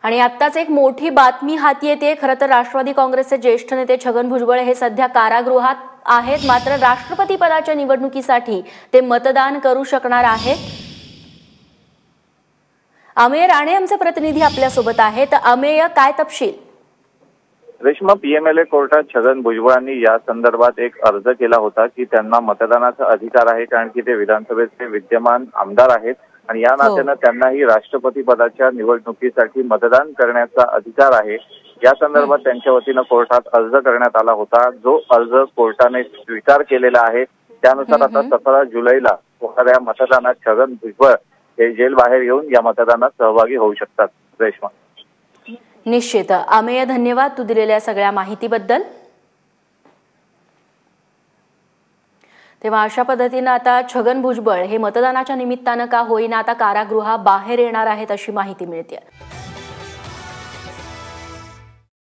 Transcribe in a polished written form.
आणि आत्ताच एक मोठी बातमी हाती येते। खरं तर राष्ट्रवादी काँग्रेसचे ज्येष्ठ नेते छगन भुजबळ हे सध्या कारागृहात आहेत, मात्र राष्ट्रपती पदाच्या निवडणुकीसाठी ते मतदान करू शकणार आहेत। अमेय राणे आमचे प्रतिनिधी आपल्या सोबत आहेत। अमेय, काय तपशील? रेश्मा, पीएमएलए कोर्टात छगन भुजबळांनी या संदर्भात एक अर्ज केला होता की त्यांना मतदानाचा अधिकार आहे, कारण की ते विधानसभेचे विद्यमान आमदार आहेत आणि या नात्यानं त्यांनाही राष्ट्रपती पदाच्या निवडणुकीसाठी मतदान करण्याचा अधिकार आहे। या संदर्भात त्यांच्या वतीनं कोर्टात अर्ज करण्यात आला होता, जो अर्ज कोर्टाने स्वीकार केलेला आहे। त्यानुसार आता 17 जुलैला होणाऱ्या मतदानात छगन भुजबळ हे जेल बाहेर येऊन या मतदानात सहभागी होऊ शकतात। रेश्मा, निश्चित। अमेय, धन्यवाद तू दिलेल्या सगळ्या माहितीबद्दल। तेव्हा अशा पद्धतीने आता छगन भुजबळ हे मतदानाच्या निमित्तानं का होईना आता कारागृहाबाहेर येणार आहेत अशी माहिती मिळते।